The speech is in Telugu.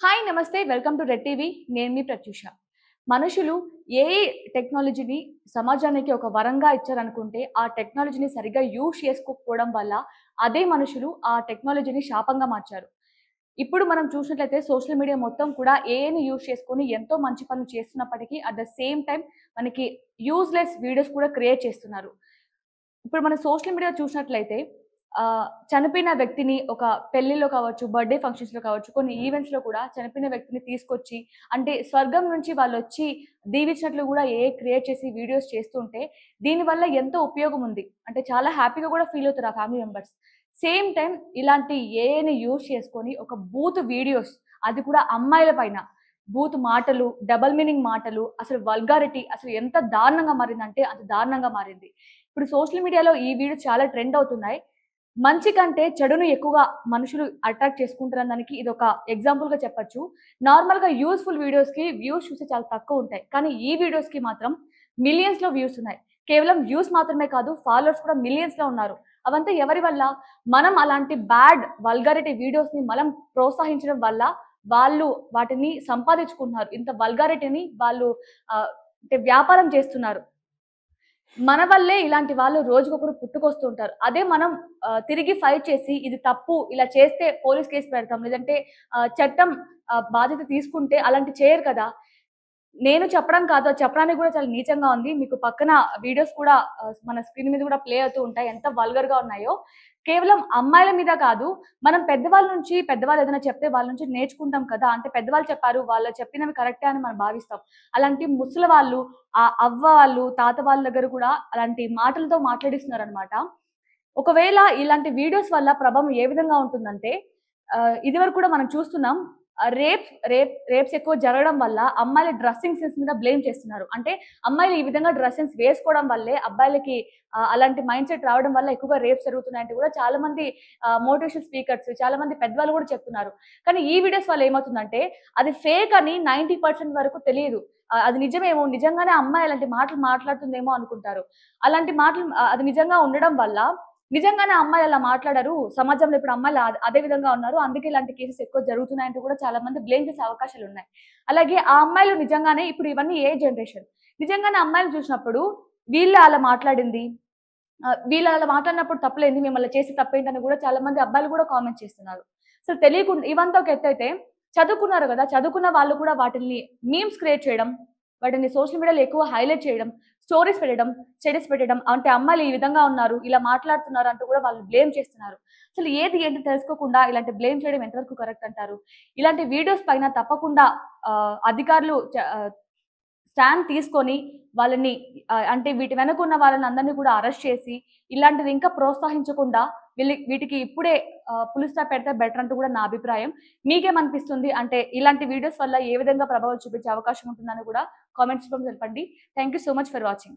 హాయ్ నమస్తే వెల్కమ్ టు రెడ్ టీవీ నేను మీ ప్రత్యూష. మనుషులు ఏ టెక్నాలజీని సమాజానికి ఒక వరంగా ఇచ్చారనుకుంటే ఆ టెక్నాలజీని సరిగ్గా యూజ్ చేసుకోకపోవడం వల్ల అదే మనుషులు ఆ టెక్నాలజీని శాపంగా మార్చారు. ఇప్పుడు మనం చూసినట్లయితే సోషల్ మీడియా మొత్తం కూడా ఏఐని యూజ్ చేసుకొని ఎంతో మంచి పనులు చేస్తున్నప్పటికీ అట్ ద సేమ్ టైం మనకి యూజ్‌లెస్ వీడియోస్ కూడా క్రియేట్ చేస్తున్నారు. ఇప్పుడు మనం సోషల్ మీడియా చూసినట్లయితే చనిపోయిన వ్యక్తిని ఒక పెళ్ళిలో కావచ్చు, బర్త్‌డే ఫంక్షన్స్‌లో కావచ్చు, కొన్ని ఈవెంట్స్‌లో కూడా చనిపోయిన వ్యక్తిని తీసుకొచ్చి అంటే స్వర్గం నుంచి వాళ్ళొచ్చి దీవించినట్లు గూడా ఏఐ క్రియేట్ చేసి వీడియోస్ చేస్తుంటే, దీనివల్ల ఎంతో ఉపయోగం ఉంది. అంటే చాలా హ్యాపీగా గూడా ఫీల్ అవుతారు ఆ ఫ్యామిలీ మెంబర్స్. సేమ్ టైమ్ ఇలాంటి ఏఐని యూజ్ చేసుకొని ఒక బూత్ వీడియోస్ అది కూడా అమ్మాయిల పైన బూత్ మాటలు, డబుల్ మీనింగ్ మాటలు, అసలు వల్గారిటీ అసలు ఎంత దారుణంగా మారిందంటే అంత దారుణంగా మారింది. ఇప్పుడు సోషల్ మీడియాలో ఈ వీడియోస్ చాలా ట్రెండ్ అవుతున్నాయి. మంచి కంటే చెడును ఎక్కువగా మనుషులు అట్రాక్ట్ చేసుకుంటున్న దానికి ఇదొక ఎగ్జాంపుల్‌గా చెప్పొచ్చు. నార్మల్‌గా యూజ్‌ఫుల్ వీడియోస్‌కి వ్యూస్ చూస్తే చాలా తక్కువుంటాయి. కానీ ఈ వీడియోస్‌కి మాత్రం మిలియన్స్‌లో వ్యూస్ ఉన్నాయి. కేవలం వ్యూస్ మాత్రమే కాదు ఫాలోవర్స్ కూడా మిలియన్స్‌లో ఉన్నారు. అవంతా ఎవరి వల్ల? మనం అలాంటి బ్యాడ్ వల్గారిటీ వీడియోస్‌ని మనం ప్రోత్సహించడం వల్ల వాళ్ళు వాటిని సంపాదించుకుంటున్నారు. ఇంత వల్గారిటీని వాళ్ళు అంటే వ్యాపారం చేస్తున్నారు. మన వల్లే ఇలాంటి వాళ్ళు రోజుకొకరు పుట్టుకొస్తూ ఉంటారు. అదే మనం తిరిగి ఫైట్ చేసి ఇది తప్పు, ఇలా చేస్తే పోలీస్ కేస్ పెడతాం. లేదంటే చట్టం బాధ్యత తీసుకుంటే అలాంటివి చేయరు కదా! నేను చెప్పడం కాదు. అది చెప్పడానికి కూడా చాలా నీచంగా ఉంది. మీకు పక్కన వీడియోస్ కూడా మన స్క్రీన్ మీద కూడా ప్లే అవుతూ ఉంటాయి. ఎంత వల్గర్‌గా ఉన్నాయో. కేవలం అమ్మాయిల మీద కాదు, మనం పెద్దవాళ్ళ నుంచి పెద్దవాళ్ళు ఏదైనా చెప్తే వాళ్ళ నుంచి నేర్చుకుంటాం కదా! అంటే పెద్దవాళ్ళు చెప్పారు, వాళ్ళు చెప్పినవి కరెక్టే అని మనం భావిస్తాం. అలాంటి ముసలి వాళ్ళు, అవ్వ వాళ్ళు, తాత వాళ్ళ దగ్గర కూడా అలాంటి మాటలతో మాట్లాడిస్తున్నారనమాట. ఒకవేళ ఇలాంటి వీడియోస్ వల్ల ప్రభావం ఏ విధంగా ఉంటుందంటే, ఇదివరకు కూడా మనం చూస్తున్నాం. రేప్స్ ఎక్కువ జరగడం వల్ల అమ్మాయిల డ్రెస్సింగ్ సెన్స్ మీద బ్లేమ్ చేస్తున్నారు. అంటే అమ్మాయిలు ఈ విధంగా డ్రెస్సింగ్స్ వేసుకోవడం వల్లే అబ్బాయిలకి అలాంటి మైండ్ సెట్ రావడం వల్ల ఎక్కువగా రేప్స్ జరుగుతున్నాయంటే కూడా చాలా మంది మోటివేషనల్ స్పీకర్స్, చాలా మంది పెద్దవాళ్ళు కూడా చెప్తున్నారు. కానీ ఈ వీడియోస్ వల్ల ఏమవుతుందంటే అది ఫేక్ అని 90% వరకు తెలీదు. అది నిజమేమో, నిజంగానే అమ్మాయి అలాంటి మాటలు మాట్లాడుతుందేమో అనుకుంటారు. అలాంటి మాటలు అది నిజంగా ఉండడం వల్ల నిజంగానే అమ్మాయిలు అలా మాట్లాడరు. సమాజంలో ఇప్పుడు అమ్మాయిలు అదే విధంగా ఉన్నారు. అందుకే ఇలాంటి కేసెస్ ఎక్కువ జరుగుతున్నాయంటూ కూడా చాలా మంది బ్లేమ్ చేసే అవకాశాలున్నాయి. అలాగే ఆ అమ్మాయిలు నిజంగానే ఇప్పుడు ఇవన్నీ ఏ జనరేషన్. నిజంగానే అమ్మాయిలు చూసినప్పుడు వీళ్ళే అలా మాట్లాడింది. వీళ్ళు అలా మాట్లాడినప్పుడు తప్పులేంది? మేమలా చేసి తప్పేంటని కూడా చాలా మంది అబ్బాయిలు కూడా కామెంట్ చేస్తున్నారు. అసలు తెలియకుండా ఇవంతా ఒక ఎత్తైతే చదువుకున్నారు గదా! చదువుకున్న వాళ్ళు కూడా వాటిల్ని మీమ్స్ క్రియేట్ చేయడం, వాటిని సోషల్ మీడియాలో ఎక్కువ హైలైట్ చేయడం, స్టోరీస్ పెట్టడం, స్టేటస్ పెట్టడం. అంటే అమ్మాయిలు ఈ విధంగా ఉన్నారు, ఇలా మాట్లాడుతున్నారు అంటూ కూడా వాళ్ళు బ్లేమ్ చేస్తున్నారు. అసలు ఏది ఏంటి తెలుసుకోకుండా ఇలాంటి బ్లేమ్ చేయడం ఎంతవరకు కరెక్ట్ అంటారు? ఇలాంటి వీడియోస్ పైన తప్పకుండా అధికారులు స్టాండ్ తీసుకొని వాళ్ళని అంటే వీటి వెనకున్న వాళ్ళనందరిని కూడా అరెస్ట్ చేసి, ఇలాంటివి ఇంకా ప్రోత్సహించకుండా వీటికి ఇప్పుడే ఫుల్ స్టాప్ పెడితే బెటర్ అంటూ కూడా నా అభిప్రాయం. మీకేమనిపిస్తుంది? అంటే ఇలాంటి వీడియోస్ వల్ల ఏ విధంగా ప్రభావం చూపించే అవకాశం ఉంటుందని కూడా కామెంట్స్ రూపంలో తెలపండి. Thank you so much for watching.